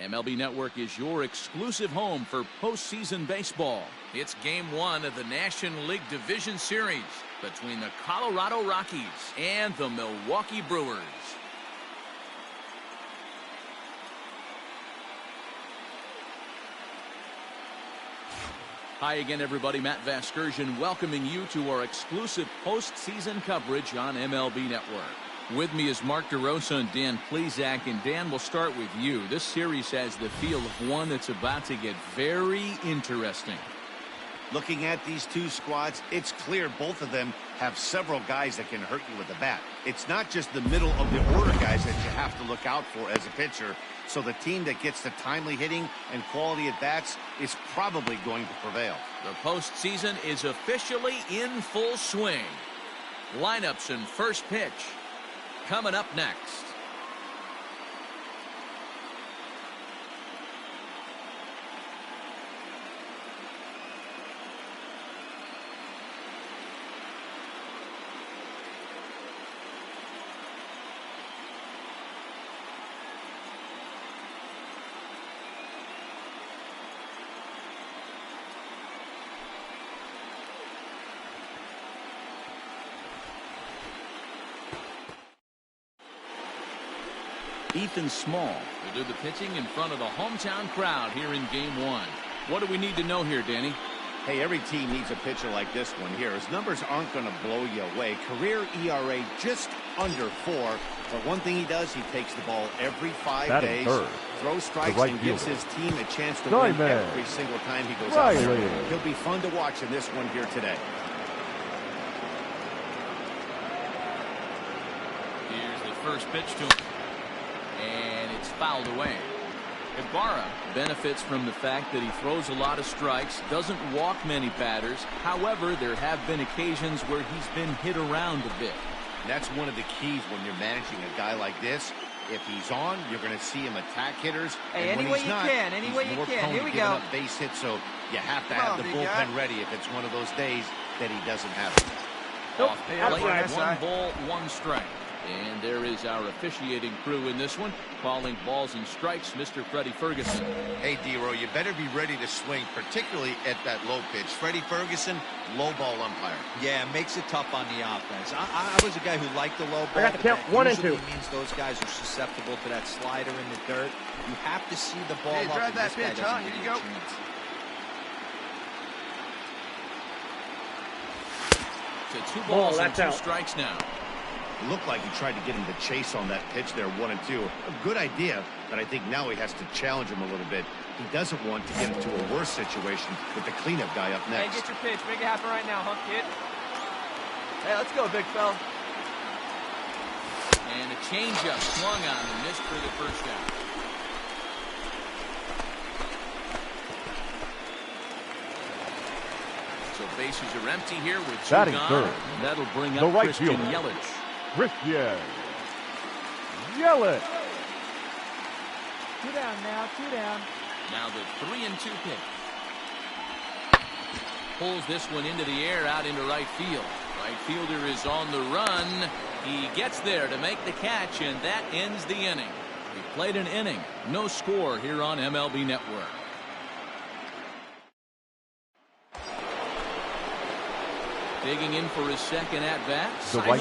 MLB Network is your exclusive home for postseason baseball. It's Game 1 of the National League Division Series between the Colorado Rockies and the Milwaukee Brewers. Hi again, everybody. Matt Vasgersian welcoming you to our exclusive postseason coverage on MLB Network. With me is Mark DeRosa and Dan Plesac. And Dan, we'll start with you. This series has the feel of one that's about to get very interesting. Looking at these two squads, it's clear both of them have several guys that can hurt you with the bat. It's not just the middle of the order guys that you have to look out for as a pitcher. So the team that gets the timely hitting and quality at bats is probably going to prevail. The postseason is officially in full swing. Lineups and first pitch coming up next. Ethan Small will do the pitching in front of the hometown crowd here in Game 1. What do we need to know here, Danny? Hey, every team needs a pitcher like this one here. His numbers aren't going to blow you away. Career ERA just under 4. But one thing he does, he takes the ball every 5 days, throws strikes, and gives his team a chance to win every single time he goes out there. He'll be fun to watch in this one here today. Here's the first pitch to him. And it's fouled away. Ibarra benefits from the fact that he throws a lot of strikes, doesn't walk many batters. However, there have been occasions where he's been hit around a bit. That's one of the keys when you're managing a guy like this. If he's on, you're going to see him attack hitters. Hey, and any when way he's not, any way you can. Here we go. Up base hits, so you have to have the bullpen ready if it's one of those days that he doesn't have it. Off plate, 1 ball, 1 strike. And there is our officiating crew in this one, calling balls and strikes, Mr. Freddie Ferguson. Hey, D-Row, you better be ready to swing, particularly at that low pitch. Freddie Ferguson, low ball umpire. Yeah, makes it tough on the offense. I was a guy who liked the low ball. I got the count 1 and 2. Means those guys are susceptible to that slider in the dirt. You have to see the ball up. Drive that pitch, huh? Here you go. So 2 balls and 2 strikes now. It looked like he tried to get him to chase on that pitch there, 1 and 2. A good idea, but I think now he has to challenge him a little bit. He doesn't want to get into a worse situation with the cleanup guy up next. Hey, get your pitch. Make it happen right now, huh, kid? Hey, let's go, big fella. And a changeup swung on and missed for the first out. So bases are empty here with 2 gone. That'll bring up Christian Yelich. Christian Yelich. 2 down now, 2 down. Now the 3-2 pitch. Pulls this one into the air out into right field. Right fielder is on the run. He gets there to make the catch, and that ends the inning. He played an inning. No score here on MLB Network. Digging in for his second at-bat. Simon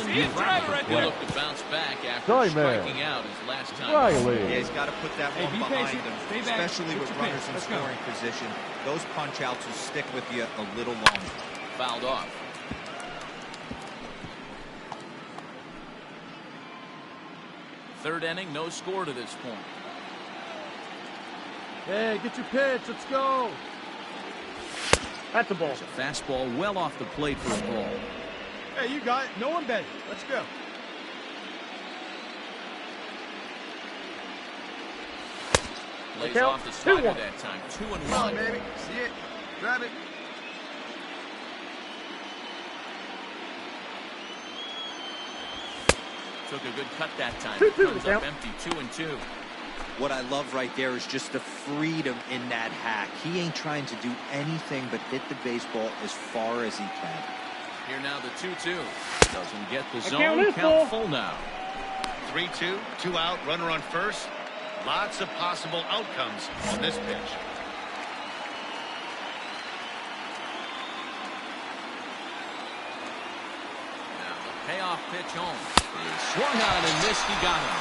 will look to bounce back after striking out his last time. Yeah, he's got to put that one behind him, especially with runners in scoring position. Those punch-outs will stick with you a little longer. Fouled off. Third inning, no score to this point. Hey, get your pitch. Let's go. That's a ball. It's a fastball well off the plate for a ball. Hey, you got it. No one bet it. Let's go. Lays off the slider that time. 2-1. Come on, baby. See it. Grab it. Took a good cut that time. Comes up empty. 2-2. What I love right there is just the freedom in that hack. He ain't trying to do anything but hit the baseball as far as he can. Here now the 2-2. Doesn't get the zone. Count full now. 3-2, 2 out, runner on first. Lots of possible outcomes on this pitch. Now the payoff pitch home. He swung on and missed. He got him.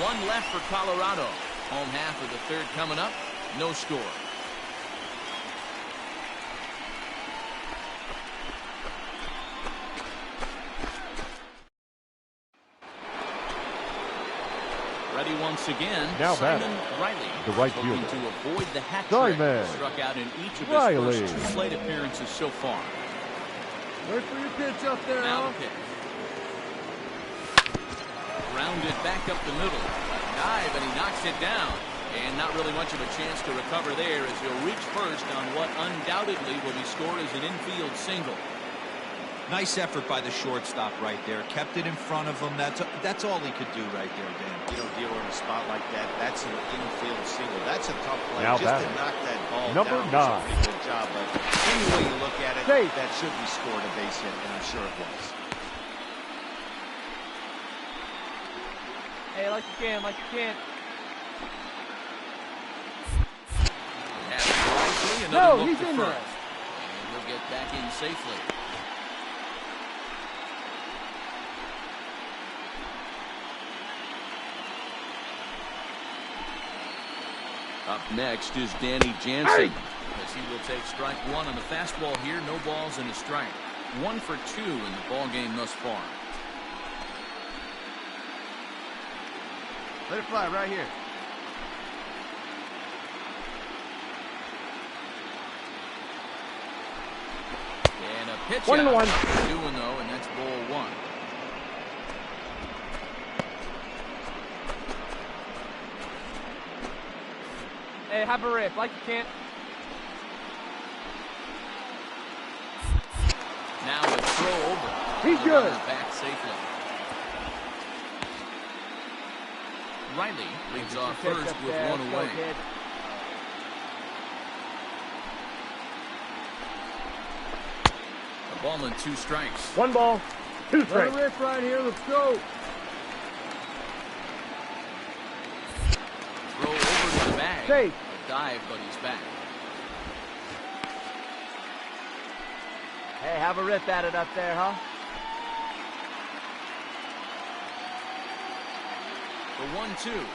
One left for Colorado. Home half of the third coming up. No score. Ready once again. Now Simon Riley. The right hoping fielder. to avoid the hat Simon trick. Struck out in each of his Riley. first 2 plate appearances so far. Wait for your pitch up there, Now huh? the pitch. Rounded back up the middle. A dive, and he knocks it down. And not really much of a chance to recover there as he'll reach first on what undoubtedly will be scored as an infield single. Nice effort by the shortstop right there. Kept it in front of him. That's all he could do right there, Dan. You know, dealer in a spot like that, that's an infield single. That's a tough play. Now Just to knock that ball Number down 9. was a pretty good job. But any way you look at it, Safe. that should be scored a base hit, and I'm sure it was. Hey, like you can, like you can. No, he's in there. And he'll get back in safely. Up next is Danny Jansen. As he will take strike 1 on the fastball here. No balls and a strike. 1 for 2 in the ball game thus far. Let it fly right here. And a pitch 1-1. Doing though, and that's ball 1. Hey, have a rip, like you can. Now a throw over. He's The good. runner back safely. Riley leads off Pitch first up with there. 1 Let's go, away. kid. A ball and 2 strikes. 1 ball, 2 Let strikes. it rip right here, let's go. Throw over to the bag. Safe. A dive, but he's back. Hey, have a rip at it up there, huh? The 1-2.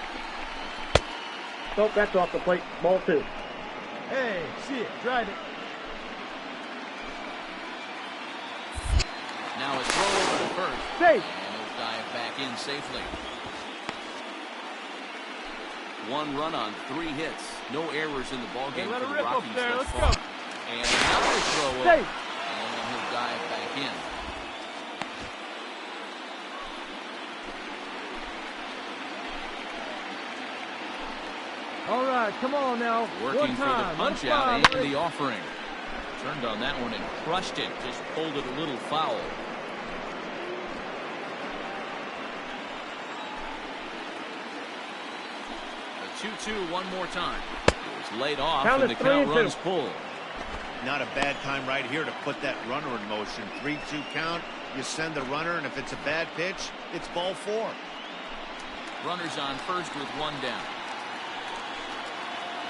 Nope, that's off the plate. Ball 2. Hey, see it, drive it. Now a throw over to first. Safe. And he'll dive back in safely. 1 run on 3 hits. No errors in the ballgame Hey, let for it the rip up Rockies there, thus let's far. go. And another throw over. Safe. And he'll dive back in. All right, come on now. Working One for time. the punch out and the offering. Turned on that one and crushed it. Just pulled it a little foul. A 2-2 one more time. It was laid off Count and the is 3-2. count runs full. Not a bad time right here to put that runner in motion. 3-2 count. You send the runner, and if it's a bad pitch, it's ball 4. Runners on first with 1 down.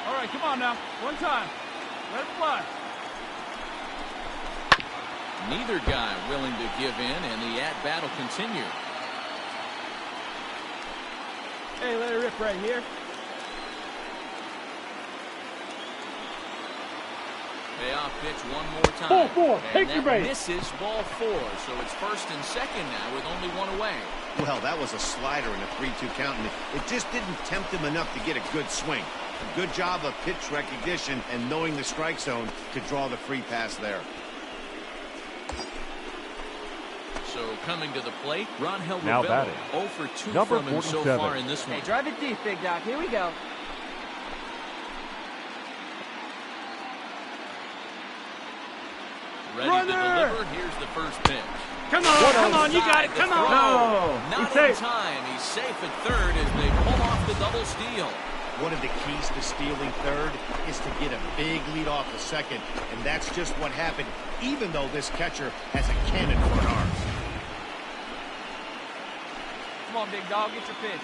All right, come on now. One time. Let it fly. Neither guy willing to give in, and the at-bat will continue. Hey, let it rip right here. Payoff pitch one more time. Ball 4. And Take your that base. misses ball 4, so it's first and second now with only 1 away. Well, that was a slider in a 3-2 count, and it just didn't tempt him enough to get a good swing. A good job of pitch recognition and knowing the strike zone to draw the free pass there. So coming to the plate, Rangel Now Rivera. batting. 0 for 2 Number from him so 47. far in this one. Hey, drive it deep, big dog. Here we go. Ready Runner! to deliver. Here's the first pitch. Come on, you got it. Come on. No. Not He's in safe. time. He's safe at third as they pull off the double steal. One of the keys to stealing third is to get a big lead off the second, and that's just what happened, even though this catcher has a cannon for an arm. Come on, big dog, get your pitch.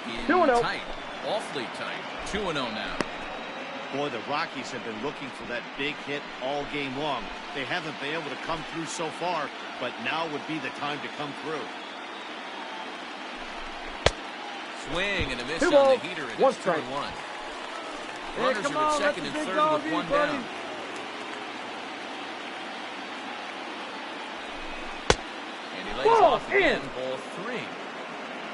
In 2-0. tight, awfully tight. 2-0 now. Boy, the Rockies have been looking for that big hit all game long. They haven't been able to come through so far, but now would be the time to come through. Swing and a miss 2 on balls, the heater, and 1 it's strike. 2-1. Hey, Runners come are at on, let second the and big third dog with eat, 1 buddy. down. And he lays Ball off again, in. ball 3.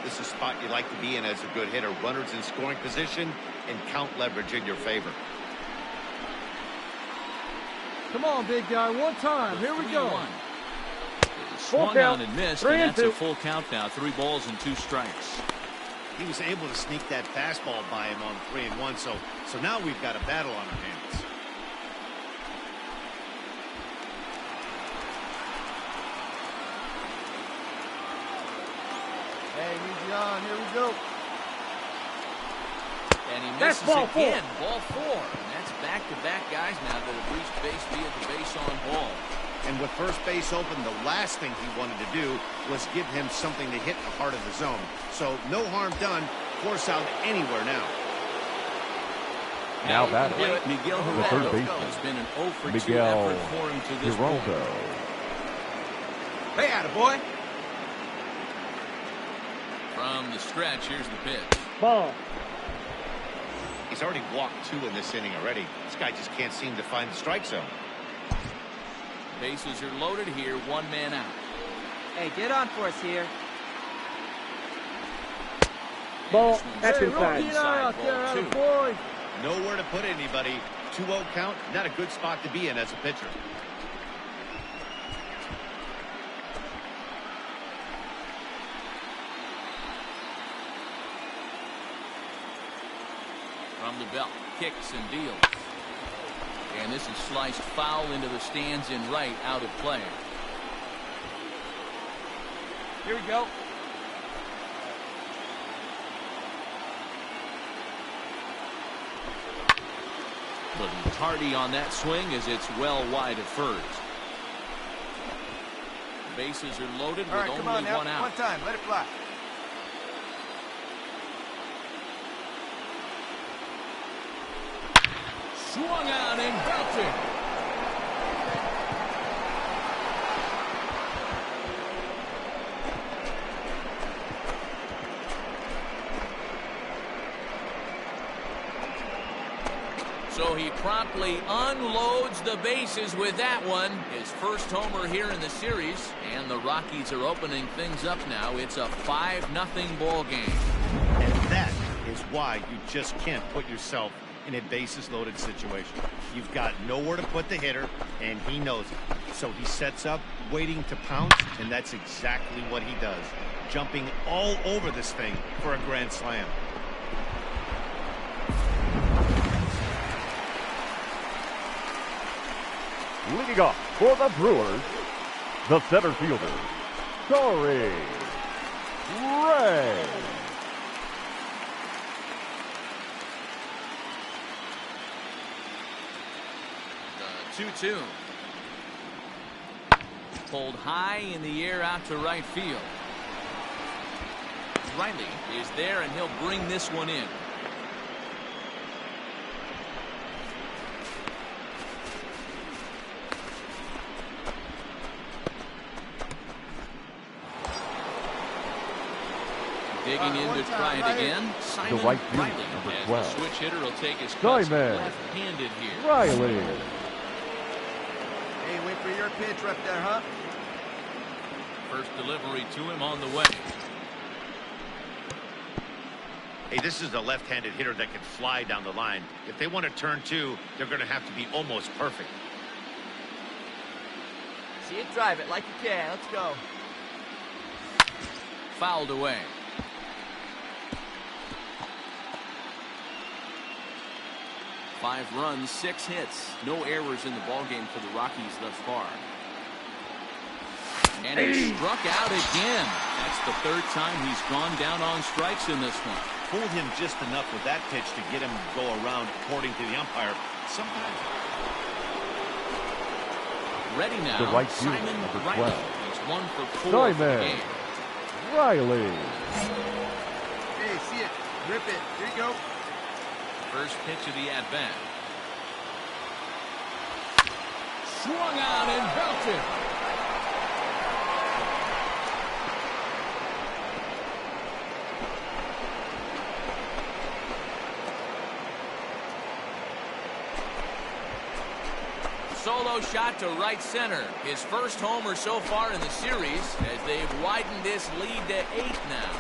This is a spot you like to be in as a good hitter. Runners in scoring position and count leverage in your favor. Come on, big guy, one time. Here we go. 3-1. Full Swung count. on and missed, 3 and and that's 2. a full count now. 3 balls and 2 strikes. He was able to sneak that fastball by him on 3-1, so now we've got a battle on our hands. Hey, easy on. Here we go. And he That's misses ball 4. again, ball 4. And that's back-to-back guys now that have reached base via the base on ball. And with first base open, the last thing he wanted to do was give him something to hit the heart of the zone. So no harm done. Force out anywhere now. Now batting, Miguel the third Geraldo baseman, has been an 0 for 2 Miguel effort for him to this point. Geraldo. Hey, attaboy. From the stretch, here's the pitch. Ball. He's already walked 2 in this inning already. This guy just can't seem to find the strike zone. Bases are loaded here, 1 man out. Hey, get on for us here. Ball. This one's That's a inside. inside Out there, ball, 2. attaboy. Nowhere to put anybody. 2-0 count. Not a good spot to be in as a pitcher. From the belt, kicks and deals. And this is sliced foul into the stands in right, out of play. Here we go. Little tardy on that swing as it's well wide of first. Bases are loaded All with right, come only on now. 1 out. One time. Let it fly. Swung out and belted. So he promptly unloads the bases with that one. His first homer here in the series. And the Rockies are opening things up now. It's a 5-0 ball game. And that is why you just can't put yourself in a bases loaded situation. You've got nowhere to put the hitter, and he knows it. So he sets up, waiting to pounce, and that's exactly what he does. Jumping all over this thing for a grand slam. Leading off for the Brewers, the center fielder, Corey Ray. The 2-2. Pulled high in the air out to right field. Riley is there, and he'll bring this one in. Digging in to try it again. Simon right field, Riley, number as 12. the switch hitter will take his cuts Simon left-handed here. Riley. Hey, wait for your pitch right there, huh? First delivery to him on the way. Hey, this is a left-handed hitter that can fly down the line. If they want to turn 2, they're going to have to be almost perfect. See it, drive it like you can. Let's go. Fouled away. Five runs, 6 hits. No errors in the ballgame for the Rockies thus far. And he struck out again. That's the 3rd time he's gone down on strikes in this one. Fooled him just enough with that pitch to get him to go around according to the umpire. Sometimes Ready now, The right fielder, Simon number Riley. 12. He's 1 for 4 for the Simon game. Riley. Hey, see it. Rip it. Here you go. First pitch of the at-bat. Swung out and belted. Solo shot to right center. His first homer so far in the series as they've widened this lead to 8 now.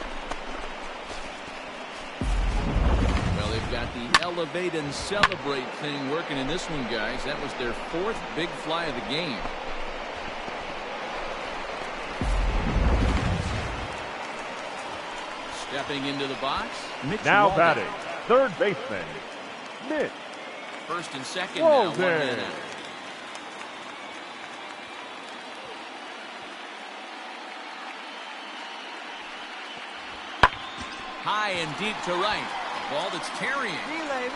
Well, they've got the elevate and celebrate thing working in this one, guys. That was their 4th big fly of the game. Stepping into the box, Mitch Now Walden. batting, third baseman, Mitch First and second Walden. now, 1 man out. High and deep to right. A ball that's carrying. Relay.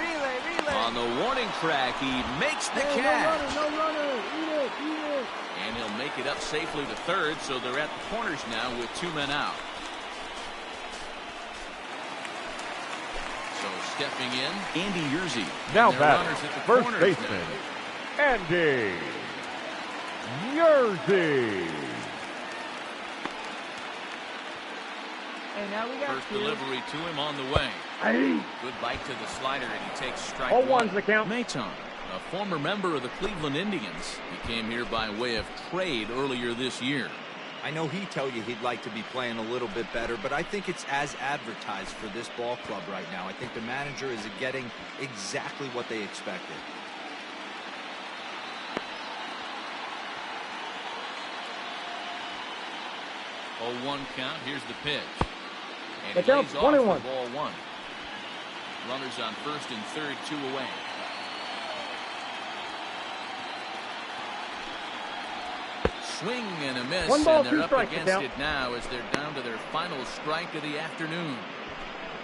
On the warning track, he makes the catch. No runner. Eat it. And he'll make it up safely to third, so they're at the corners now with 2 men out. So stepping in, Andy Yerzy. Now And their batting, runners at the first corners baseman, now. Andy Yerzy. Hey, now we got First 2. delivery to him on the way. Hey. Good bite to the slider, and he takes strike 0-1's 1. the count. Maton, a former member of the Cleveland Indians. He came here by way of trade earlier this year. I know he'd tell you he'd like to be playing a little bit better, but I think it's as advertised for this ball club right now. I think the manager is getting exactly what they expected. Oh, 1 count. Here's the pitch. And It's he out, lays off 21. for ball 1. Runners on first and third, 2 away. Swing and a miss, 1 ball, and they're 2 up strikes, against count. it now as they're down to their final strike of the afternoon.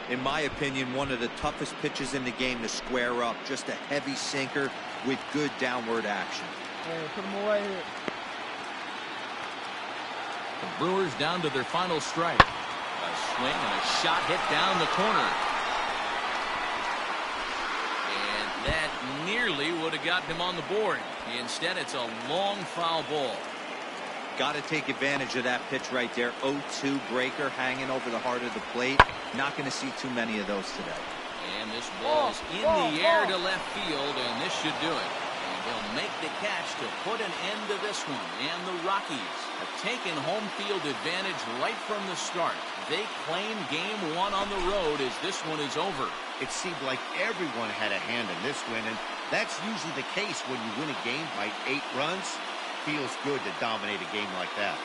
In my opinion, one of the toughest pitches in the game to square up. Just a heavy sinker with good downward action. Hey, put him away here. The Brewers down to their final strike. A swing and a shot hit down the corner. And that nearly would have gotten him on the board. Instead, it's a long foul ball. Got to take advantage of that pitch right there. 0-2 breaker hanging over the heart of the plate. Not going to see too many of those today. And this ball's in the air to left field, and this should do it. And they'll make the catch to put an end to this one. And the Rockies have taken home field advantage right from the start. They claim game 1 on the road as this one is over. It seemed like everyone had a hand in this win, and that's usually the case when you win a game by 8 runs. Feels good to dominate a game like that.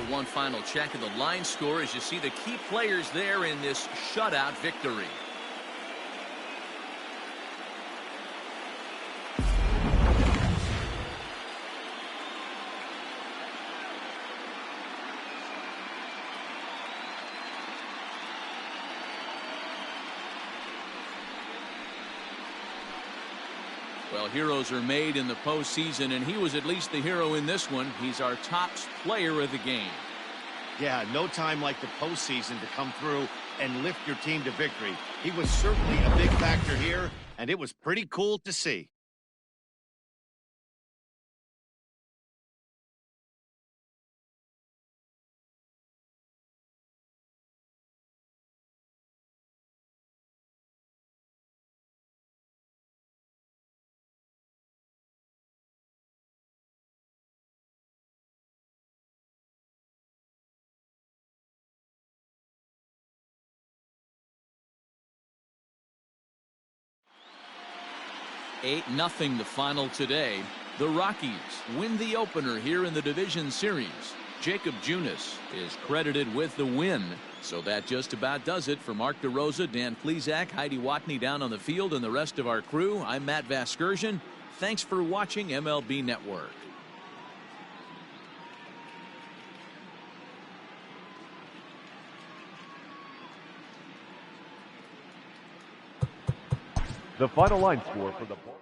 One final check of the line score as you see the key players there in this shutout victory. Well, heroes are made in the postseason, and he was at least the hero in this one. He's our top player of the game. Yeah, no time like the postseason to come through and lift your team to victory. He was certainly a big factor here, and it was pretty cool to see. Eight 0 the final today. The Rockies win the opener here in the division series. Jacob Junis is credited with the win. So that just about does it for Mark DeRosa, Dan Plesac, Heidi Watney down on the field, and the rest of our crew. I'm Matt Vasgersian. Thanks for watching MLB Network. The final line score for the ball.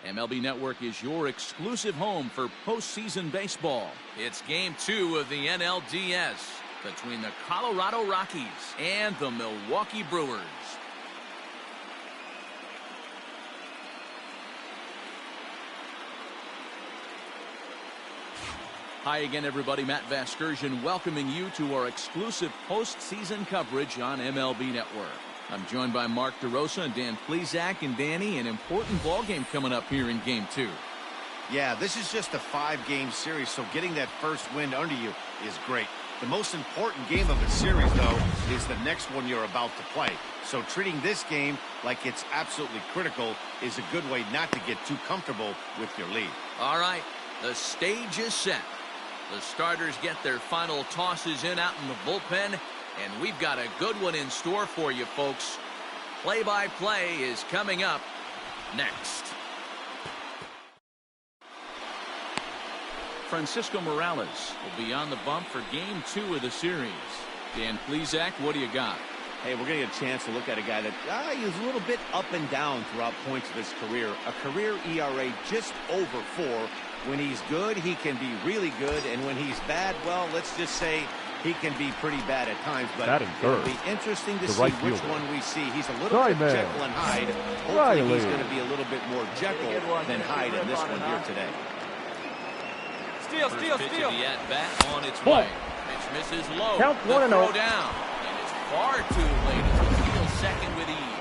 MLB Network is your exclusive home for postseason baseball. It's Game 2 of the NLDS between the Colorado Rockies and the Milwaukee Brewers. Hi again, everybody. Matt Vasgersian welcoming you to our exclusive postseason coverage on MLB Network. I'm joined by Mark DeRosa and Dan Plesac. And Danny, an important ball game coming up here in Game 2. Yeah, this is just a 5-game series, so getting that first win under you is great. The most important game of the series, though, is the next one you're about to play. So treating this game like it's absolutely critical is a good way not to get too comfortable with your lead. All right, the stage is set. The starters get their final tosses in out in the bullpen. And we've got a good one in store for you, folks. Play-by-play is coming up next. Francisco Morales will be on the bump for Game 2 of the series. Dan Plesac, what do you got? Hey, we're going to get a chance to look at a guy that is a little bit up and down throughout points of his career. A career ERA just over 4. When he's good, he can be really good. And when he's bad, well, let's just say he can be pretty bad at times, but it'll be interesting to see which one we see. He's a little bit Jekyll and Hyde. Hopefully he's going to be a little bit more Jekyll than Hyde in this one here today. Steal. The at-bat on its way. Pitch misses low. Count 1-0. Down. And it's far too late as he steals second with ease.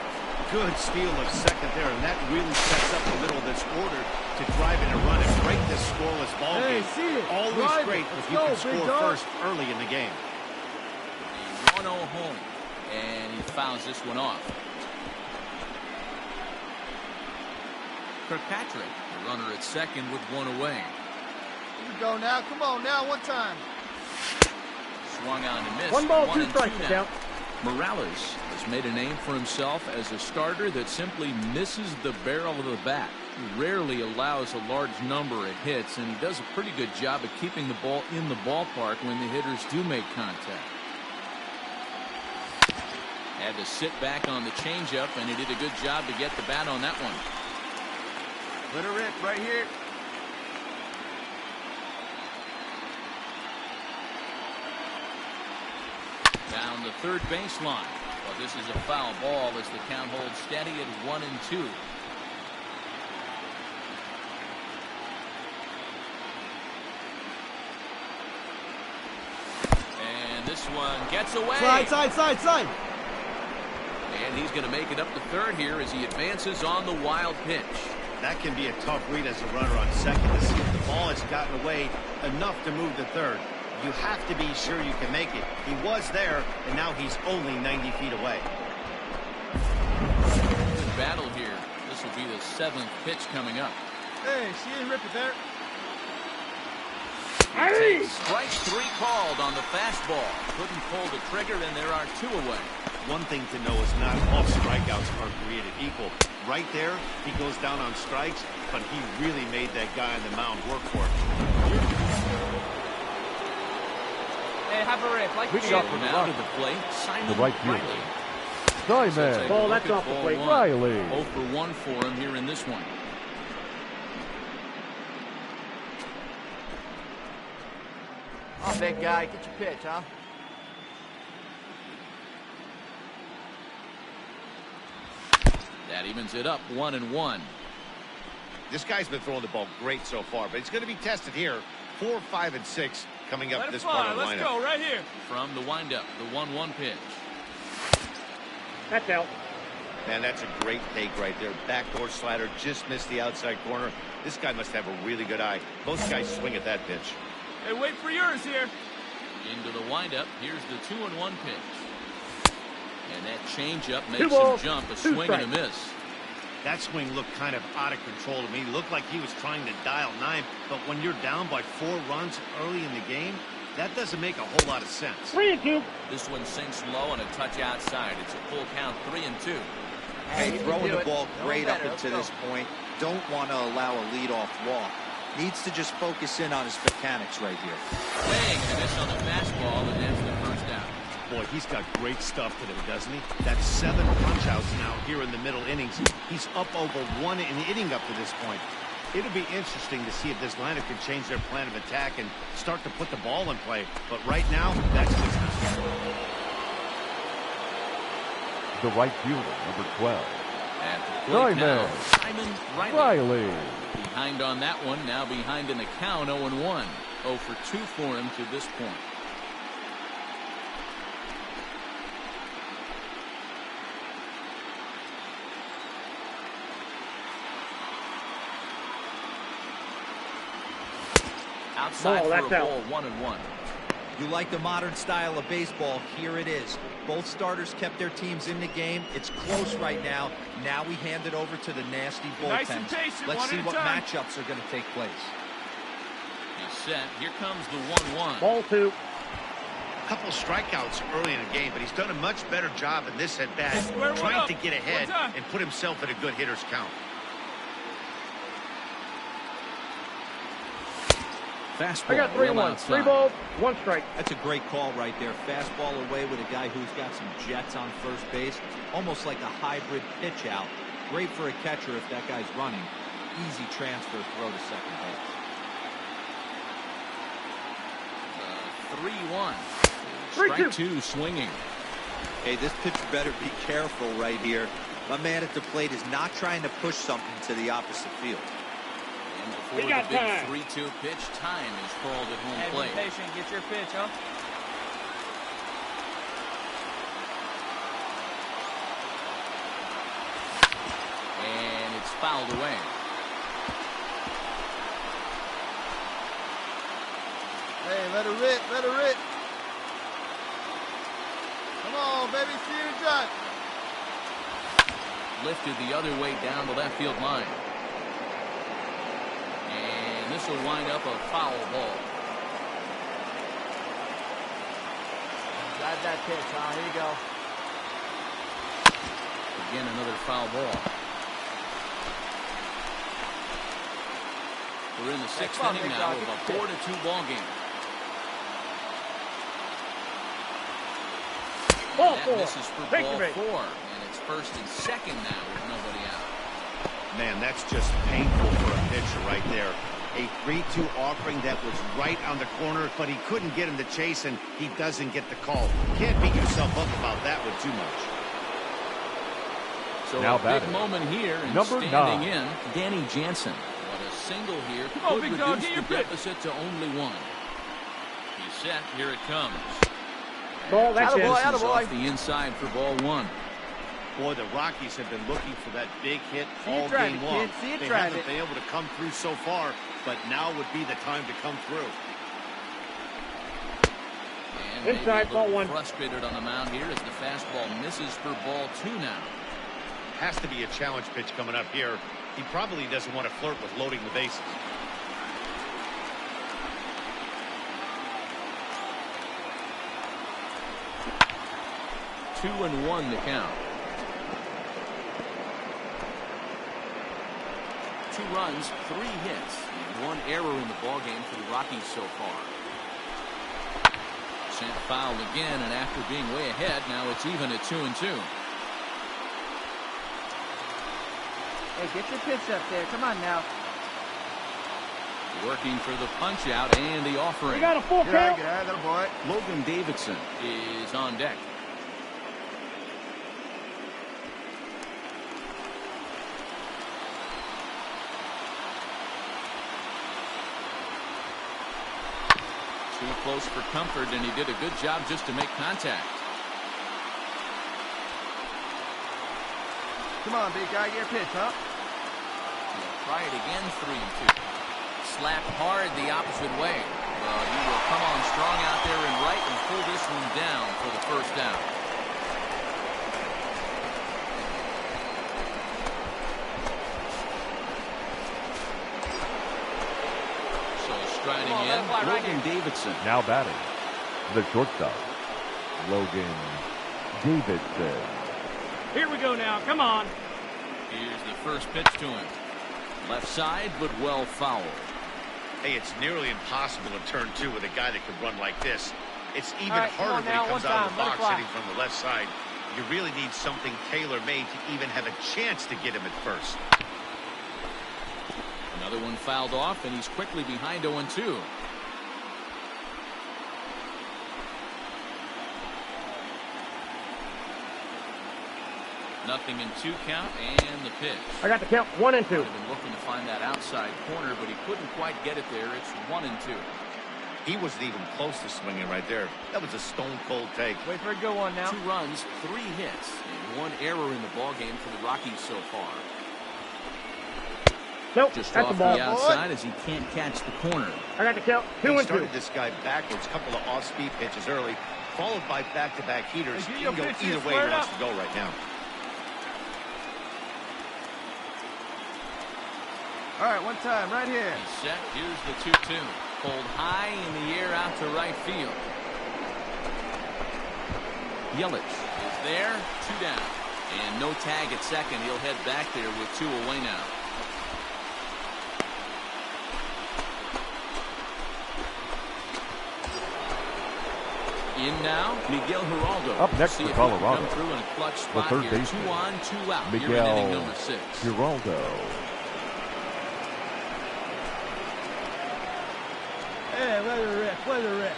Good steal of second there, and that really sets up the middle of this order to drive in a run and break this scoreless ball game. Always great if you can score first early in the game. A 1-0 home, and he fouls this one off. Kirkpatrick, the runner at second with one away. Here we go now. Come on now, one time. Swung on and missed. 1 ball, 2 strikes to count. Morales has made a name for himself as a starter that simply misses the barrel of the bat. He rarely allows a large number of hits, and he does a pretty good job of keeping the ball in the ballpark when the hitters do make contact. Had to sit back on the changeup, and he did a good job to get the bat on that one. Let her rip right here. Down the third baseline. Well, this is a foul ball as the count holds steady at 1-2. And this one gets away. Side. And he's going to make it up to third here as he advances on the wild pitch. That can be a tough read as a runner on second to see if the ball has gotten away enough to move to third. You have to be sure you can make it. He was there, and now he's only 90 feet away. Good battle here. This will be the 7th pitch coming up. Hey, she didn't rip it there. Strike 3 called on the fastball. Couldn't pull the trigger, and there are 2 away. One thing to know is not all strikeouts are created equal. Right there, he goes down on strikes, but he really made that guy on the mound work for it. Hey, have a rip. Like we got now to the plate. Simon the right field. Simon. Ball, that's off the plate. Riley. 0 for 1 for him here in this one. big guy. Get your pitch, huh? That evens it up 1-1. This guy's been throwing the ball great so far, but he's going to be tested here. 4, 5, and 6 coming up this part of the lineup. Let's go right here. From the windup, the 1-1 pitch. That's out. Man, that's a great take right there. Backdoor slider, just missed the outside corner. This guy must have a really good eye. Most guys swing at that pitch. Hey, wait for yours here. Into the windup, here's the 2-1 pitch. And that changeup makes him jump, a swing and a miss. That swing looked kind of out of control to me. Looked like he was trying to dial 9, but when you're down by 4 runs early in the game, that doesn't make a whole lot of sense. 3-2. This one sinks low and a touch outside. It's a full count, 3-2. Hey, throwing the ball great up until this point. Don't want to allow a leadoff walk. Needs to just focus in on his mechanics right here. Swing and a miss on the fastball, and that's the first out. Boy, he's got great stuff today, doesn't he? That's 7 punch-outs now here in the middle innings. He's up over 1 inning up to this point. It'll be interesting to see if this lineup can change their plan of attack and start to put the ball in play. But right now, that's business. The right fielder, number 12. At the plate now, Simon Riley. Behind on that one, now behind in the count, 0-1. 0 for 2 for him to this point. Outside for a ball, 1-1. You like the modern style of baseball? Here it is. Both starters kept their teams in the game. It's close right now. Now we hand it over to the nasty bullpens. Let's see what matchups are going to take place. He's set. Here comes the 1-1. Ball 2. A couple strikeouts early in the game, but he's done a much better job in this at-bat, trying to get ahead and put himself in a good hitter's count. Fastball. I got 3-1. 3 balls, 1 strike. That's a great call right there. Fastball away with a guy who's got some jets on first base. Almost like a hybrid pitch out. Great for a catcher if that guy's running. Easy transfer throw to second base. 3-1. 3-2. Strike 2 swinging. Hey, this pitcher better be careful right here. My man at the plate is not trying to push something to the opposite field. And before the big 3-2 pitch, time is called at home plate. Be patient. Get your pitch, huh? And it's fouled away. Hey, let her rip. Let her rip. Come on, baby. See your shot. Lifted the other way down the left field line. And this will wind up a foul ball. Drive that pitch, huh? Here you go. Again, another foul ball. We're in the 6th inning now of a 4-2 ball game. Ball that 4. misses for ball 4, and it's 1st and 2nd now with nobody out. Man, that's just painful for a pitcher right there. A 3-2 offering that was right on the corner, but he couldn't get him to chase, and he doesn't get the call. Can't beat yourself up about that one too much. So now a big moment here, and number standing 9. in, Danny Jansen. What a single here could reduce the deficit to only 1. He's set. Here it comes. Ball, that's it. Off the inside for ball 1. Boy, the Rockies have been looking for that big hit all game long. They haven't been able to come through so far, but now would be the time to come through. And inside, ball 1. Frustrated on the mound here as the fastball misses for ball 2 now. Has to be a challenge pitch coming up here. He probably doesn't want to flirt with loading the bases. Two and 1 the count. 2 runs, 3 hits, and 1 error in the ballgame for the Rockies so far. Sent foul again, and after being way ahead, now it's even at 2-2. Hey, get your pitch up there. Come on now. Working for the punch out and the offering. You got a full count. Good eye, little boy. Logan Davidson is on deck. Too close for comfort, and he did a good job just to make contact. Come on, big guy, get a pitch, huh? He'll try it again, 3-2. Slap hard the opposite way. But he will come on strong out there and right and pull this one down for the first down. So striding in, Logan Davidson. Now batting, the shortstop, Logan Davidson. Here we go now. Come on. Here's the first pitch to him. Left side, but well fouled. Hey, it's nearly impossible to turn two with a guy that can run like this. It's even harder when he now, comes out of the box fly. hitting from the left side. You really need something tailor-made to even have a chance to get him at first. Another one fouled off, and he's quickly behind 0-2. Nothing in 2 count, and the pitch. I got the count. 1 and 2. I've been looking to find that outside corner, but he couldn't quite get it there. It's 1-2. He wasn't even close to swinging right there. That was a stone-cold take. Wait for a good one now. 2 runs, 3 hits, and 1 error in the ballgame for the Rockies so far. Nope, Just that's off the ball. the outside as he can't catch the corner. I got the count. 2 He and 2. started this guy backwards, couple of off-speed pitches early, followed by back-to-back heaters. Hey, He your can go pitch either is way he squared wants up. to go right now. All right, one time, right here. He's set. Here's the 2-2. Pulled high in the air out to right field. Yelich is there. 2 down. And no tag at second. He'll head back there with 2 away now. In now, Miguel Geraldo. Up next See for if he can Colorado, come through in a clutch the spot third here. baseman, 2 on, 2 out. Here in Miguel inning number 6. Geraldo. Hey, let her rip. Let her rip.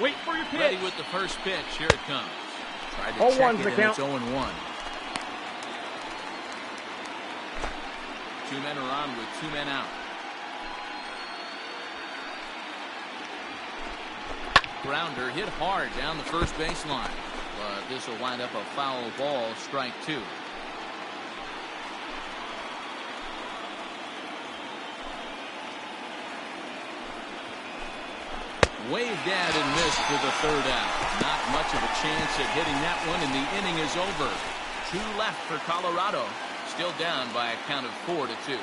Wait for your pitch. Ready with the first pitch. Here it comes. Tried to 0-1's check the it, and count. it's 0-1. 2 men are on with 2 men out. Grounder hit hard down the first baseline, but this will wind up a foul ball, strike 2. Waved at and missed for the 3rd out. Not much of a chance at hitting that one, and the inning is over. 2 left for Colorado, still down by a count of 4-2.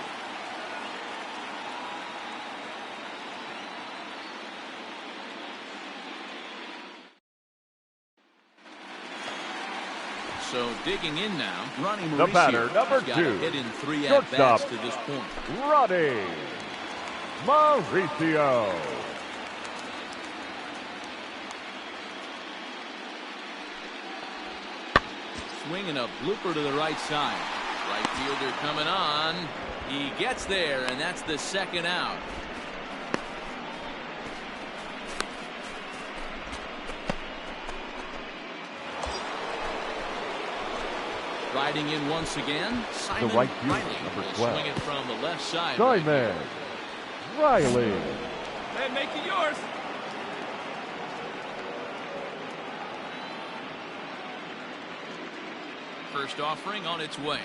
So digging in now, Ronnie Mauricio. The batter, number He's got 2, a hit in 3 shortstop, at-bats to this point. Ronnie Mauricio. Swinging a blooper to the right side. Right fielder coming on. He gets there, and that's the 2nd out. Riding in once again, Simon right fielder, Riley number will 12. swing it from the left side. Simon Riley. Hey, make it yours. First offering on its way.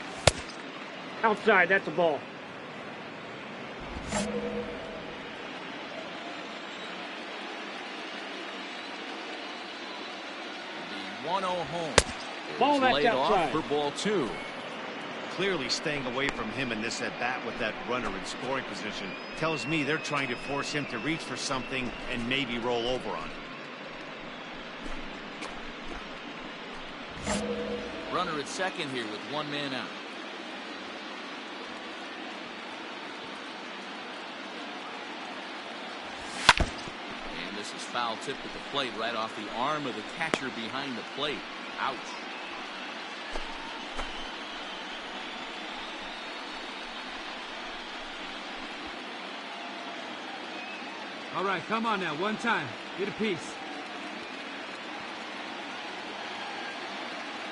Outside, that's a ball. The 1-0 home. Ball, that's Laid off outside. for ball 2. Clearly staying away from him in this at-bat with that runner in scoring position tells me they're trying to force him to reach for something and maybe roll over on it. Runner at second here with 1 man out. And this is foul tip at the plate right off the arm of the catcher behind the plate. Ouch. All right, come on now. One time. Get a piece.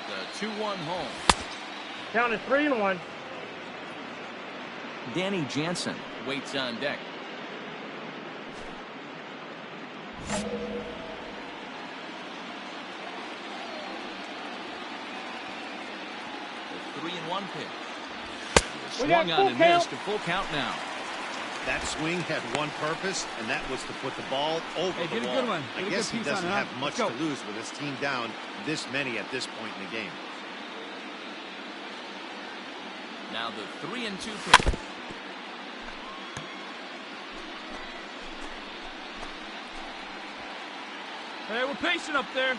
The 2-1 home. Count is 3-1. Danny Jansen waits on deck. The 3-1 pitch. Swung on and missed. A full count now. That swing had one purpose, and that was to put the ball over the wall. Good one. I guess he doesn't have much to lose with his team down this many at this point in the game. Now the 3-2 pitch. Hey, we're patient up there.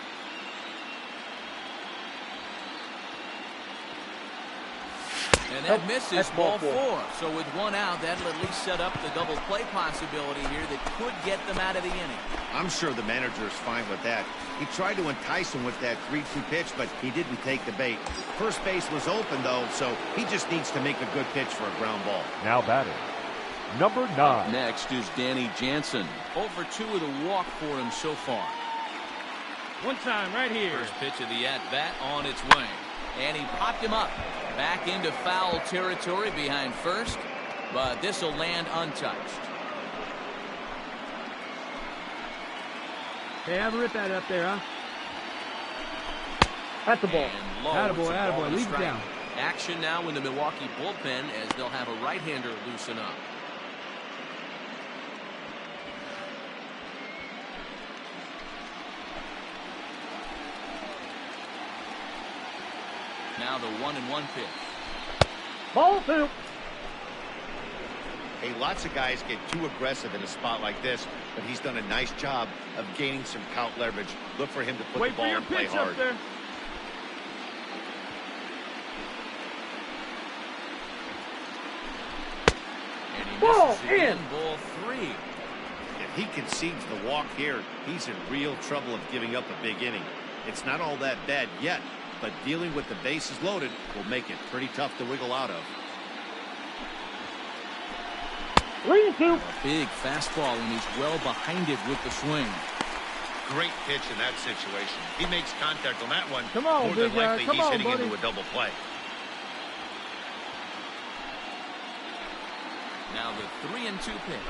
And that misses ball 4. So with one out, that'll at least set up the double play possibility here that could get them out of the inning. I'm sure the manager is fine with that. He tried to entice him with that 3-2 pitch, but he didn't take the bait. First base was open, though, so he just needs to make a good pitch for a ground ball. Now batting, number 9. Next is Danny Jansen. Over 2 with a walk for him so far. One time right here. First pitch of the at-bat on its way. And he popped him up. Back into foul territory behind first, but this will land untouched. Hey, have a rip at it up there, huh? That's the ball. Attaboy, leave it down. Action now in the Milwaukee bullpen as they'll have a right-hander loosen up. Now the 1-1 pitch. Ball 2. Hey, lots of guys get too aggressive in a spot like this, but he's done a nice job of gaining some count leverage. Look for him to put the ball and play hard. Up there. And he misses again, ball 3. If he concedes the walk here, he's in real trouble of giving up a big inning. It's not all that bad yet, but dealing with the bases loaded will make it pretty tough to wiggle out of. 3-2. A big fastball, and he's well behind it with the swing. Great pitch in that situation. He makes contact on that one. Come on, more than likely come he's on, hitting buddy. into a double play. Now the 3-2 pitch.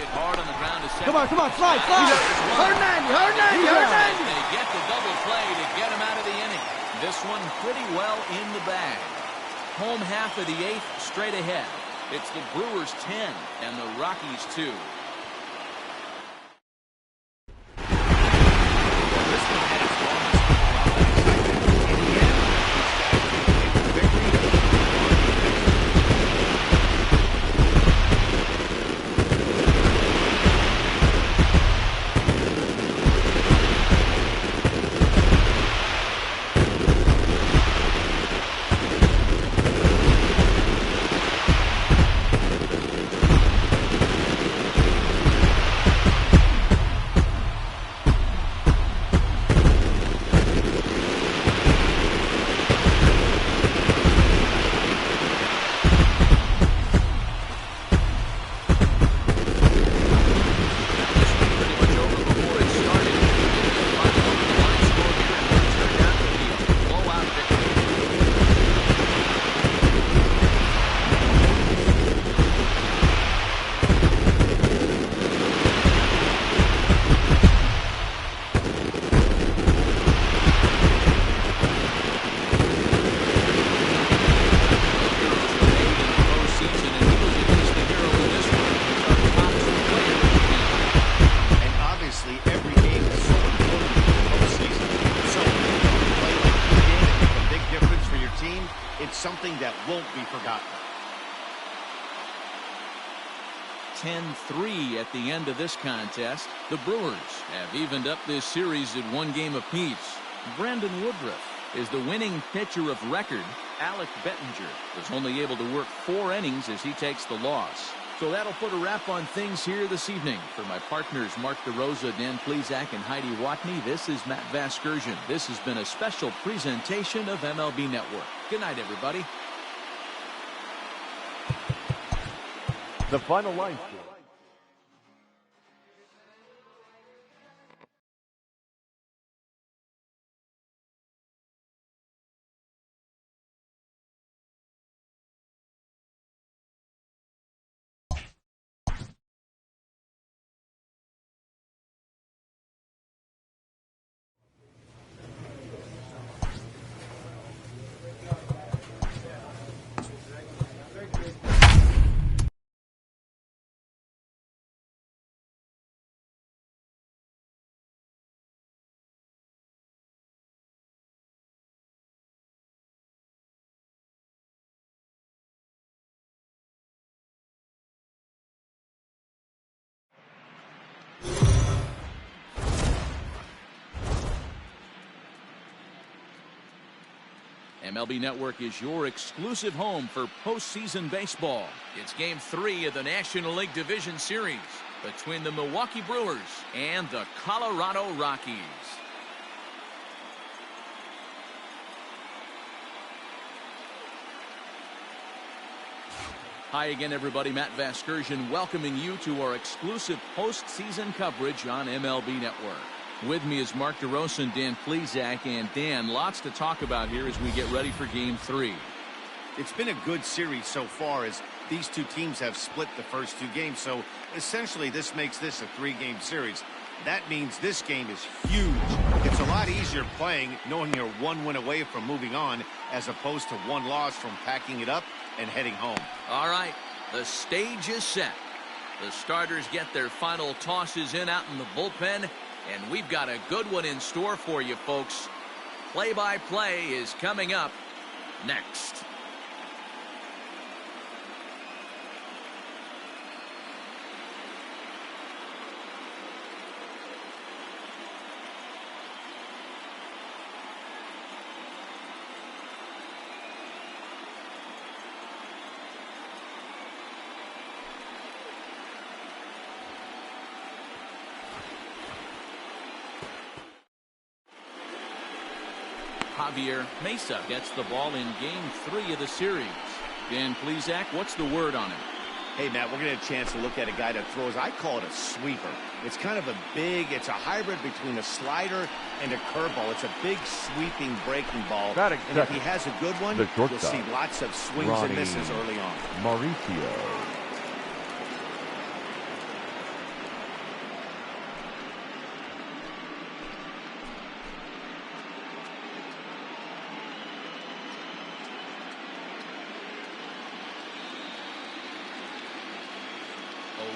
Hit hard on the ground to second. Come on, slide. Hard 90. They get the double play to get him out of the inning. This one pretty well in the bag. Home half of the 8th straight ahead. It's the Brewers 10 and the Rockies 2. Something that won't be forgotten. 10-3 at the end of this contest. The Brewers have evened up this series at 1 game apiece. Brandon Woodruff is the winning pitcher of record. Alec Bettinger was only able to work 4 innings as he takes the loss. So that'll put a wrap on things here this evening. For my partners Mark DeRosa, Dan Plesac, and Heidi Watney, this is Matt Vasgersian. This has been a special presentation of MLB Network. Good night, everybody. The final line score. MLB Network is your exclusive home for postseason baseball. It's Game 3 of the National League Division Series between the Milwaukee Brewers and the Colorado Rockies. Hi again, everybody. Matt Vasgersian welcoming you to our exclusive postseason coverage on MLB Network. With me is Mark DeRosa and Dan Plesac. And Dan, lots to talk about here as we get ready for Game 3. It's been a good series so far as these two teams have split the first two games. So essentially this makes this a 3-game series. That means this game is huge. It's a lot easier playing knowing you're 1 win away from moving on as opposed to 1 loss from packing it up and heading home. All right, the stage is set. The starters get their final tosses in out in the bullpen. And we've got a good one in store for you, folks. Play-by-play is coming up next. Javier Mesa gets the ball in Game 3 of the series. Dan Plesac, what's the word on him? Hey, Matt, we're going to get a chance to look at a guy that throws, I call it a sweeper. It's kind of it's a hybrid between a slider and a curveball. It's a big sweeping breaking ball. And if he has a good one, you'll see lots of swings and misses early on. Mauricio.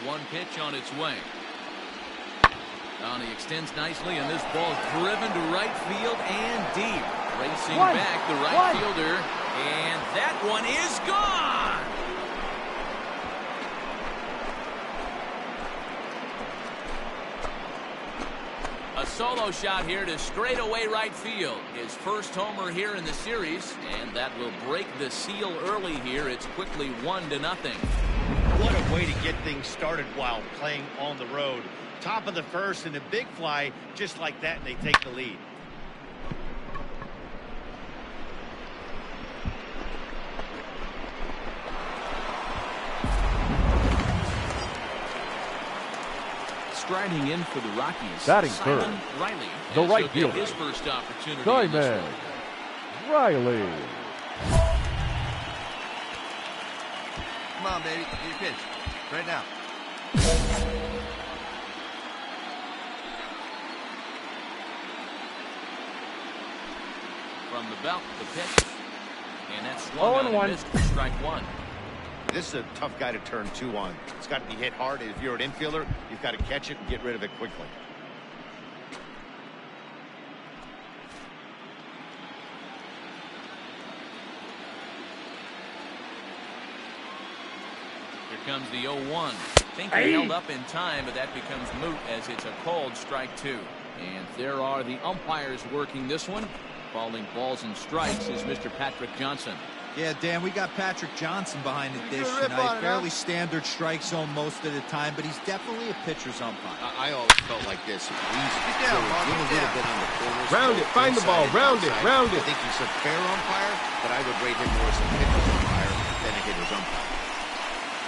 One pitch on its way. He extends nicely, and this ball is driven to right field and deep. Racing back the right fielder, and that one is gone. A solo shot here to straightaway right field. His first homer here in the series, and that will break the seal early here. It's quickly 1-0. What a way to get things started while playing on the road. Top of the first and a big fly just like that, and they take the lead. Striding in for the Rockies. Batting third. Riley. The right fielder. His first opportunity. Simon Riley. Come on, baby. Get your pitch. Right now. From the belt, the pitch. And that's swung out and missed for strike 1. This is a tough guy to turn 2 on. It's got to be hit hard. If you're an infielder, you've got to catch it and get rid of it quickly. Comes the 0-1. Think he held up in time, but that becomes moot as it's a called strike 2. And there are the umpires working this one. Calling balls and strikes is Mr. Patrick Johnson. Yeah, Dan, we got Patrick Johnson behind the dish tonight. Fairly standard strike zone most of the time, but he's definitely a pitcher's umpire. I always felt like this. He's a little bit on the corners. Round it, find the ball, round it. I think he's a fair umpire, but I would rate him more as a pitcher's umpire than a hitter's umpire.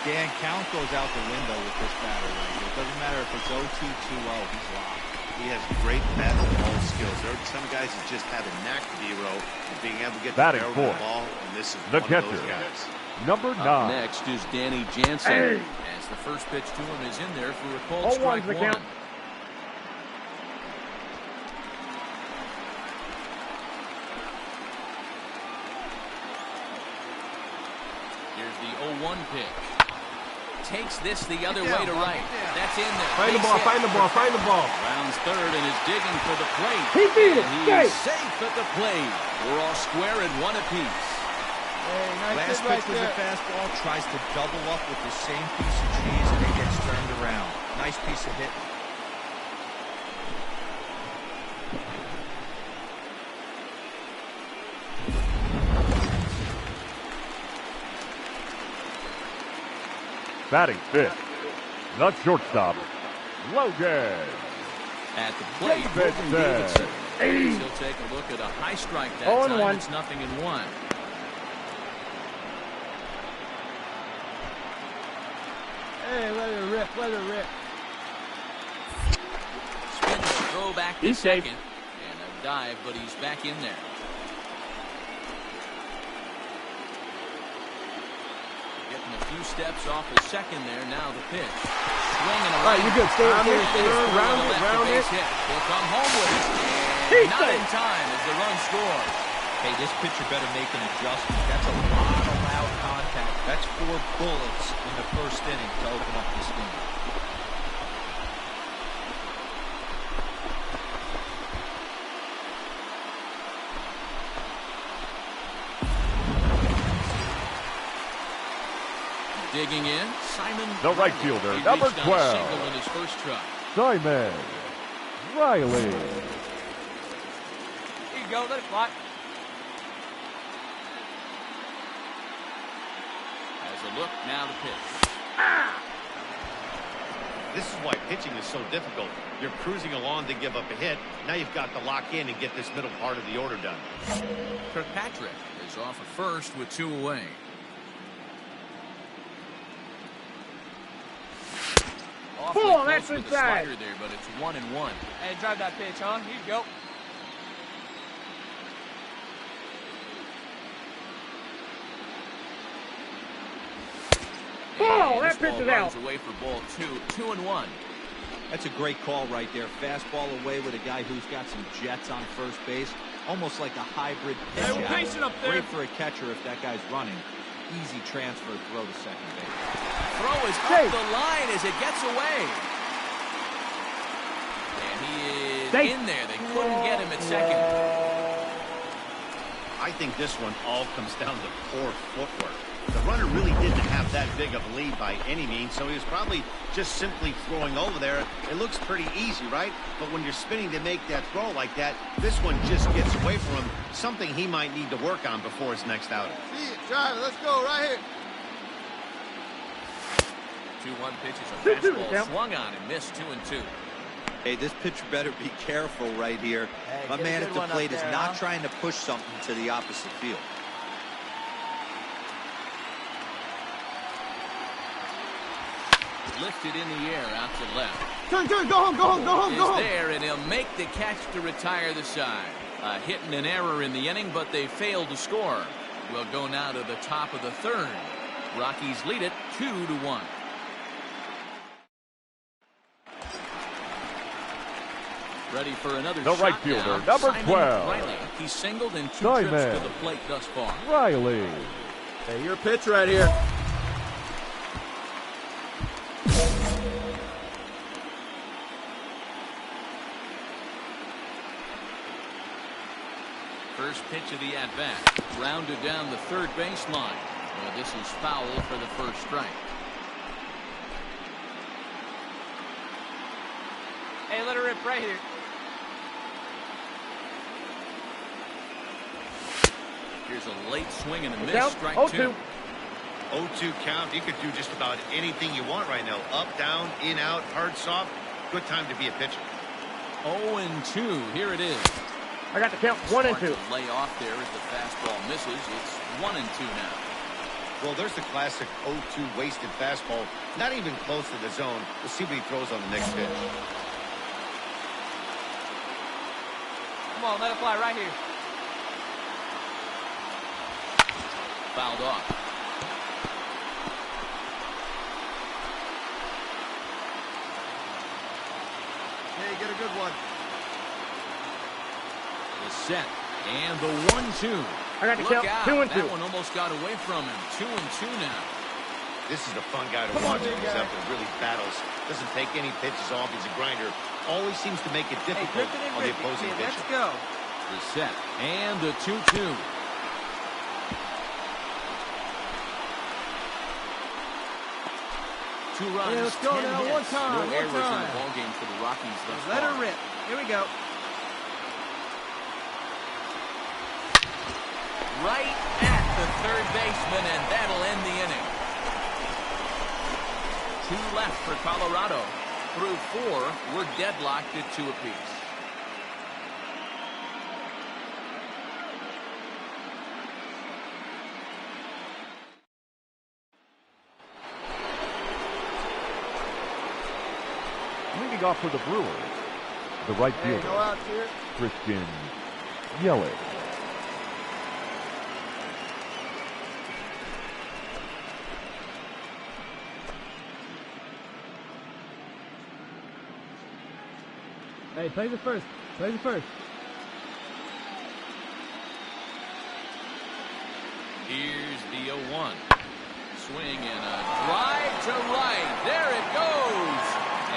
Dan, count goes out the window with this batter right here. It doesn't matter if it's OT 2-0, he's locked. He has great battle ball skills. There are some guys that just have a knack, Dero, of being able to get the barrel of the ball, and this is the one catcher. of those guys. Number 9. Up next is Danny Jansen. As the first pitch to him is in there for a called strike 1. Here's the 0-1 pitch. Takes this the other way to right. That's in there. Find the ball, find the ball, find the ball. Rounds third and is digging for the plate. He beat it. He's safe at the plate. We're all square at 1 apiece. Hey, nice Last pitch was a fastball. Tries to double up with the same piece of cheese, and it gets turned around. Nice piece of hit. Batting fifth, the shortstop, Logan. At the plate, Davidson. He'll take a look at a high strike that time. 0-1. It's 0-1. Hey, let it rip, let it rip. Spin the throw back to second. And a dive, but he's back in there. Getting a few steps off the second there. Now the pitch. Swing and a All right, you're good. Stay round it. He'll come home with it. And not in time as the run scores. Hey, this pitcher better make an adjustment. That's a lot of loud contact. That's 4 bullets in the first inning to open up this game. Digging in, Simon. The right fielder, He number reached on a 12. single in his first try. Simon Riley. Here you go. Let it fly. Has a look, now the pitch. This is why pitching is so difficult. You're cruising along to give up a hit. Now you've got to lock in and get this middle part of the order done. Kirkpatrick is off at first with 2 away. Boom, that's With the inside. slider there, but it's 1-1. Hey, drive that pitch, huh? Here you go. Oh, And that this ball pitch is runs out. away for ball 2. 2-1. That's a great call right there. Fastball away with a guy who's got some jets on first base. Almost like a hybrid pitch Hey, we're out. patient up there. Great for a catcher if that guy's running. Easy transfer throw to second base. Throw is Safe. up the line as it gets away. And he is Safe. in there. They couldn't get him at second. I think this one all comes down to poor footwork. The runner really didn't have that big of a lead by any means, so he was probably just simply throwing over there. It looks pretty easy, right? But when you're spinning to make that throw like that, this one just gets away from him, something he might need to work on before his next outing. See it, drive it. Let's go right here. 2-1 pitches. A 2-2, fastball count. swung on and missed 2-2. Hey, this pitcher better be careful right here. Hey, My get a man good at the one up plate is there, not huh? trying to push something to the opposite field. Lifted in the air out to left. Turn, go home, go home. Is there, and he'll make the catch to retire the side. A hit and an error in the inning, but they failed to score. We'll go now to the top of the third. Rockies lead it 2-1. Ready for another The shot right fielder, now. number Simon 12. Riley. He's singled in 2 Simon trips to the plate thus far. Riley. Hey, your pitch right here. First pitch of the at-bat. Rounded down the third baseline. Well, this is foul for the first strike. Hey, let her rip right here. Here's a late swing and a miss. Down. Strike 0-2. 2. 0-2 count. You could do just about anything you want right now. Up, down, in, out, hard, soft. Good time to be a pitcher. 0-2. Here it is. I got the count. 1 and 2. Smart to lay off there as the fastball misses. It's 1-2 now. Well, there's the classic 0-2 wasted fastball. Not even close to the zone. We'll see what he throws on the next pitch. Come on, let it fly right here. Fouled off. Hey, get a good one. The set. And the 1-2. I got the Look count. out. 2 and 2. That one almost got away from him. 2-2 now. This is a fun guy to Come on, watch. big He's guy. out there really battles. Doesn't take any pitches off. He's a grinder. Always seems to make it Hey, difficult grip it and on the rip it, opposing kid. pitcher. Let's go. The set. And the 2-2. Two runs. Yeah, let's go 10 now. hits. One time, No one errors in time. the ballgame for the Rockies thus Let far. her rip. Here we go. Right at the third baseman, and that'll end the inning. 2 left for Colorado. Through 4, we're deadlocked at 2 apiece. Leading off for the Brewers, the right fielder, no outs here. Christian Yelich. Hey, play the first. Play the first. Here's the 0-1. Swing and a drive to right. There it goes.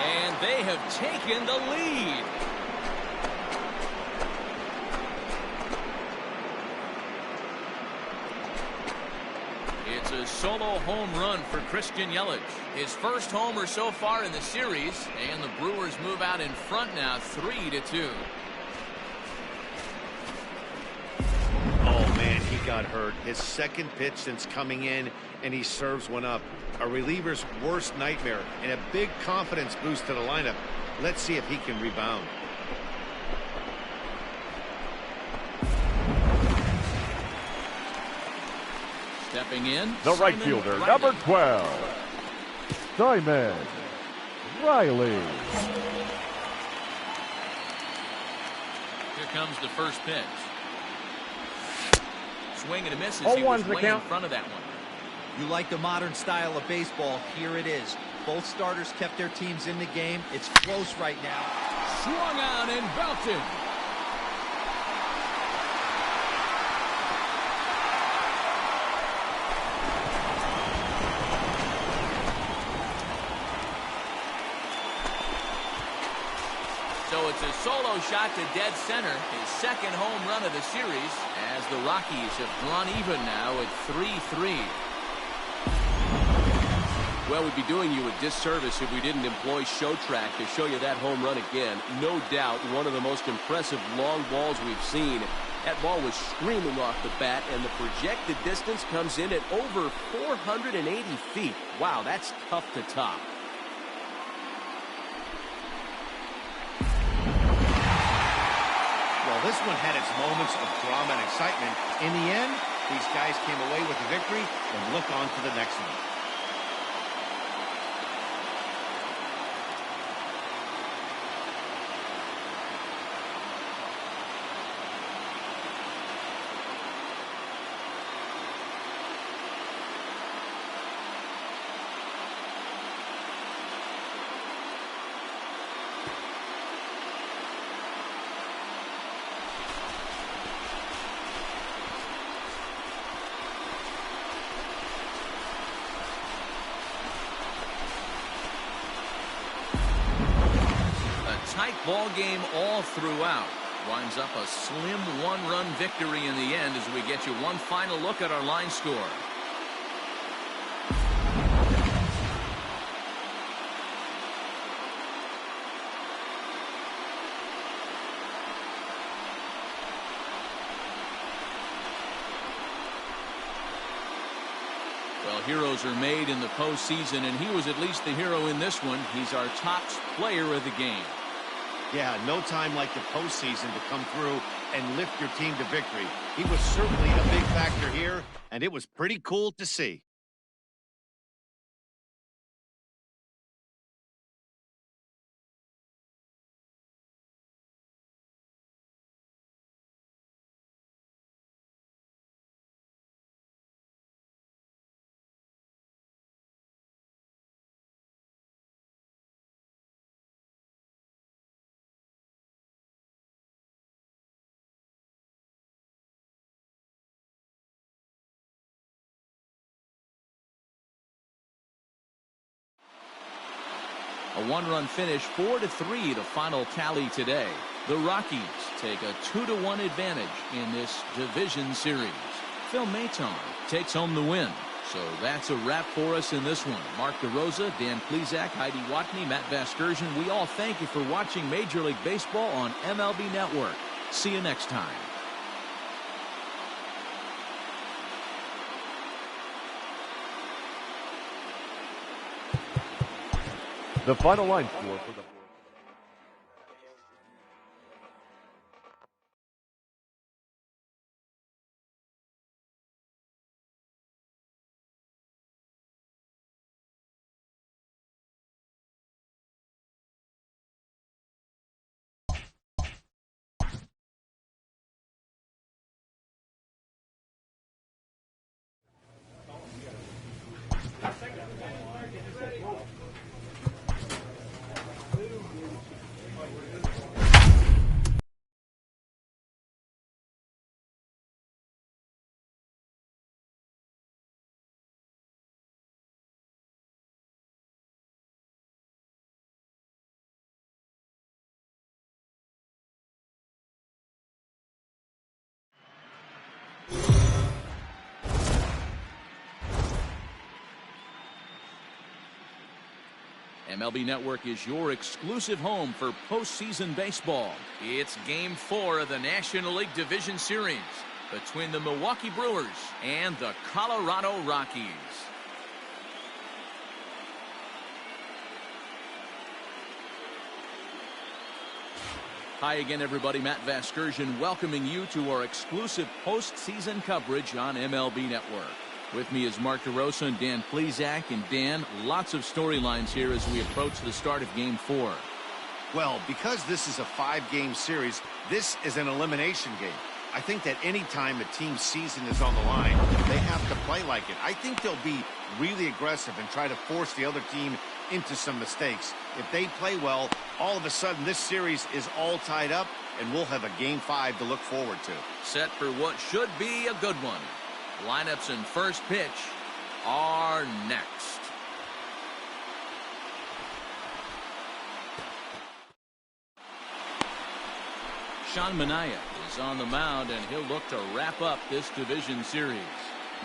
And they have taken the lead. It's a solo home run for Christian Yelich. His first homer so far in the series, and the Brewers move out in front now 3-2. Oh, man, he got hurt. His second pitch since coming in, and he serves one up. A reliever's worst nightmare, and a big confidence boost to the lineup. Let's see if he can rebound. Stepping in, The right fielder, number 12, Simon Riley. Here comes the first pitch. Swing and a miss as he 0-1's was the way count. in front of that one. You like the modern style of baseball, here it is. Both starters kept their teams in the game. It's close right now. Swung out and belted. So it's a solo shot to dead center, his second home run of the series, as the Rockies have drawn even now at 3-3. Well, we'd be doing you a disservice if we didn't employ Show Track to show you that home run again. No doubt one of the most impressive long balls we've seen. That ball was screaming off the bat, and the projected distance comes in at over 480 feet. Wow, that's tough to top. Well, this one had its moments of drama and excitement. In the end, these guys came away with the victory and look on to the next one. Tight ball game all throughout. Winds up a slim 1-run victory in the end as we get you one final look at our line score. Well, heroes are made in the postseason, and he was at least the hero in this one. He's our top player of the game. Yeah, no time like the postseason to come through and lift your team to victory. He was certainly a big factor here, and it was pretty cool to see. A 1-run finish, 4-3 the final tally today. The Rockies take a 2-1 advantage in this division series. Phil Maton takes home the win. So that's a wrap for us in this one. Mark DeRosa, Dan Plezak, Heidi Watney, Matt Vasgersian, we all thank you for watching Major League Baseball on MLB Network. See you next time. The final line score for the MLB Network is your exclusive home for postseason baseball. It's Game 4 of the National League Division Series between the Milwaukee Brewers and the Colorado Rockies. Hi again, everybody. Matt Vasgersian welcoming you to our exclusive postseason coverage on MLB Network. With me is Mark DeRosa and Dan Plesac. And Dan, lots of storylines here as we approach the start of Game 4. Well, because this is a 5-game series, this is an elimination game. I think that any time a team's season is on the line, they have to play like it. I think they'll be really aggressive and try to force the other team into some mistakes. If they play well, all of a sudden this series is all tied up, and we'll have a Game 5 to look forward to. Set for what should be a good one. Lineups and first pitch are next. Sean Manaea is on the mound, and he'll look to wrap up this division series.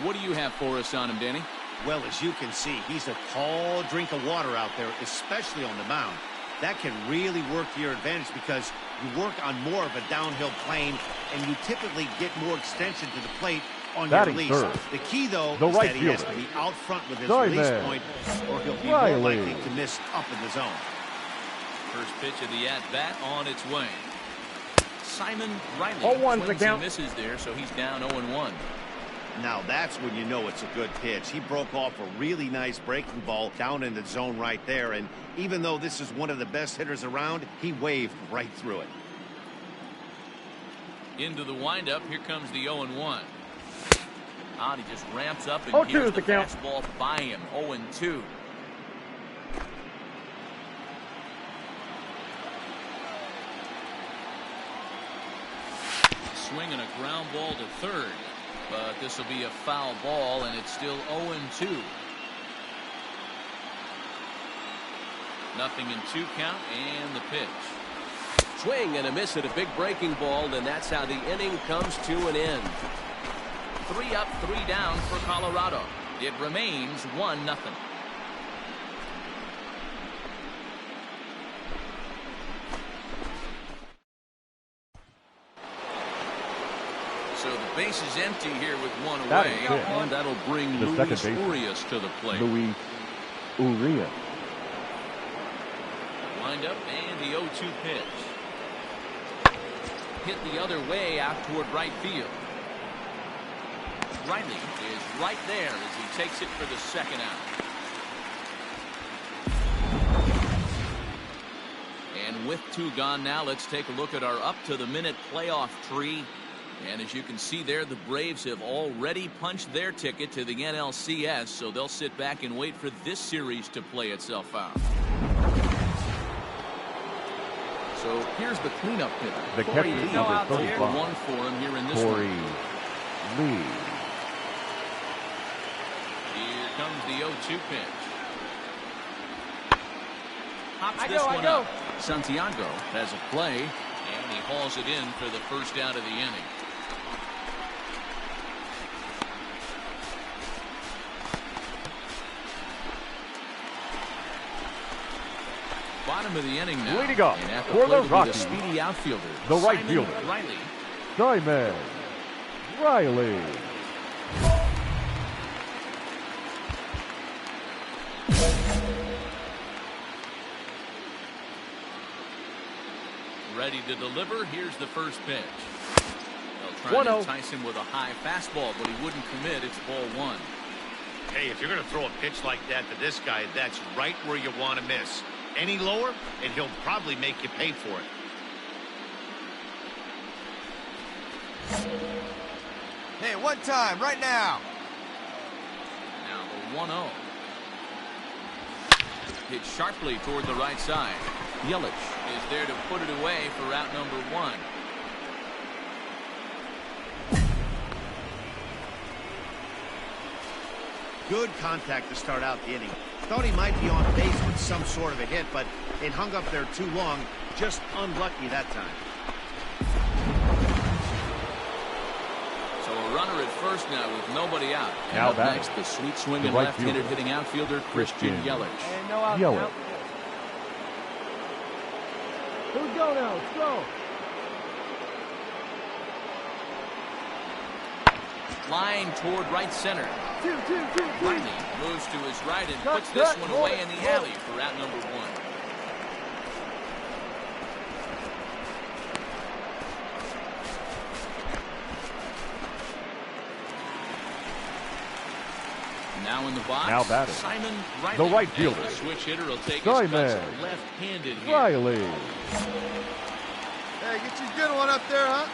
What do you have for us on him, Danny? Well, as you can see, he's a tall drink of water out there, especially on the mound. That can really work to your advantage because you work on more of a downhill plane, and you typically get more extension to the plate on your release. The key, though, is that he has to be out front with his release point, or he'll be more likely to miss up in the zone. First pitch of the at-bat on its way. Simon Riley swings and misses there, so he's down 0-1. Now that's when you know it's a good pitch. He broke off a really nice breaking ball down in the zone right there, and even though this is one of the best hitters around, he waved right through it. Into the windup, here comes the 0-1. He just ramps up and here's the fastball by him. 0-2. Swinging a ground ball to third, but this will be a foul ball, and it's still 0-2. Nothing in 2 count, and the pitch. Swing and a miss at a big breaking ball, and that's how the inning comes to an end. 3 up, 3 down for Colorado. It remains 1-0. So the base is empty here with 1 away, and that'll bring Luis Urias to the plate. Luis Urias. Wind up and the 0-2 pitch. Hit the other way out toward right field. Riley is right there as he takes it for the second out. And with 2 gone now, let's take a look at our up-to-the-minute playoff tree. And as you can see there, the Braves have already punched their ticket to the NLCS, so they'll sit back and wait for this series to play itself out. So here's the cleanup hitter. The catcher, number 35. 1 for him here in this Corey one. Lee. Here comes the 0-2 pitch. Hops this one up. Santiago has a play, and he hauls it in for the first out of the inning. Bottom of the inning now. Leading up and for the Rockies, the speedy outfielder, the right Simon fielder, Riley. Simon Riley. Ready to deliver. Here's the first pitch. They'll try to entice him with a high fastball, but he wouldn't commit. It's ball one. Hey, if you're going to throw a pitch like that to this guy, that's right where you want to miss. Any lower, and he'll probably make you pay for it. Hey, one time, right now. Now the 1-0. Hit sharply toward the right side. Yelich is there to put it away for out number one. Good contact to start out the inning. Thought he might be on base with some sort of a hit, but it hung up there too long. Just unlucky that time. So a runner at first now with nobody out. And Now up next, the sweet swinging right left-handed hitting outfielder Christian Yelich. Hey, no out. Yelich. Here we go now. Let's go. Line toward right center. Two. Riley moves to his right and puts this one away in the alley for out number one. Now in the box, Now batting. Simon Riley. The right fielder. The switch hitter will take Simon his cuts left-handed here. Riley. Hey, get you a good one up there, huh?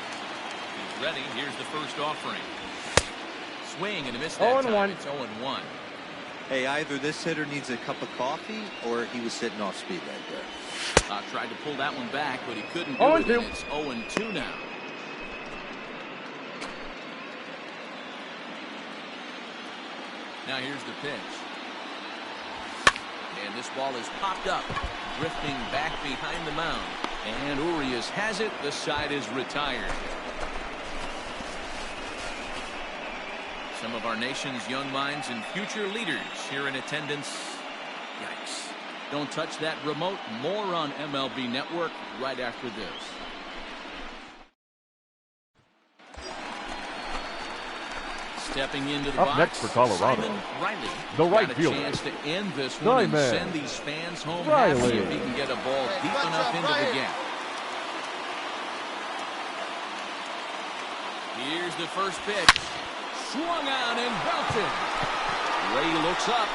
He's ready. Here's the first offering. Swing and a miss that time. It's 0-1. Hey, either this hitter needs a cup of coffee or he was sitting off speed right there. Tried to pull that one back, but he couldn't do it. And it's 0-2 now. Now here's the pitch. And this ball is popped up, drifting back behind the mound. And Urias has it. The side is retired. Some of our nation's young minds and future leaders here in attendance. Yikes. Don't touch that remote. More on MLB Network right after this. Stepping into the box. Up next for Colorado, Simon Riley. the right Got a fielder. chance to end this one and Simon send these fans home Riley. happy if he can get a ball deep enough into the gap. Here's the first pitch. Swung on and belted. Ray looks up.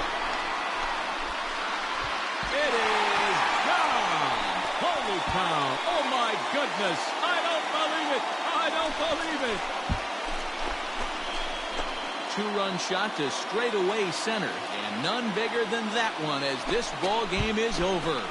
It is gone. Holy cow. Oh my goodness. I don't believe it. I don't believe it. Two-run shot to straightaway center. And none bigger than that one as this ball game is over.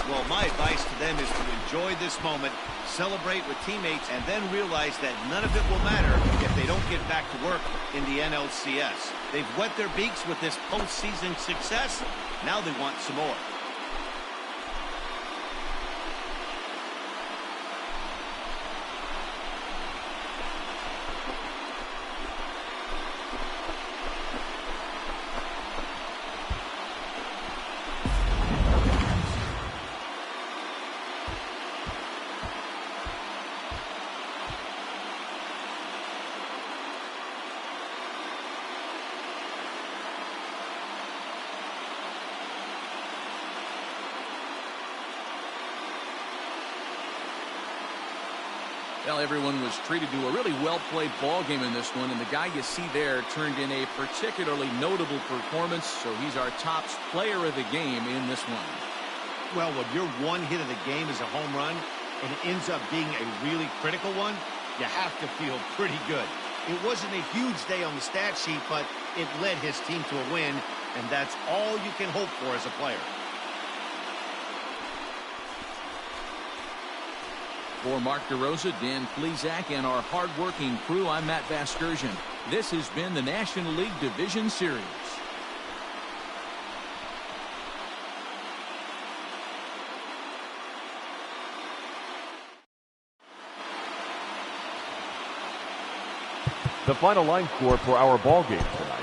Well, my advice to them is to enjoy this moment, celebrate with teammates, and then realize that none of it will matter if they don't get back to work in the NLCS. They've wet their beaks with this postseason success. Now they want some more. Well, everyone was treated to a really well-played ball game in this one, and the guy you see there turned in a particularly notable performance, so he's our top player of the game in this one. Well, when your one hit of the game is a home run, and it ends up being a really critical one, you have to feel pretty good. It wasn't a huge day on the stat sheet, but it led his team to a win, and that's all you can hope for as a player. For Mark DeRosa, Dan Plesac, and our hard-working crew, I'm Matt Vasgersian. This has been the National League Division Series. The final line score for our ball game tonight.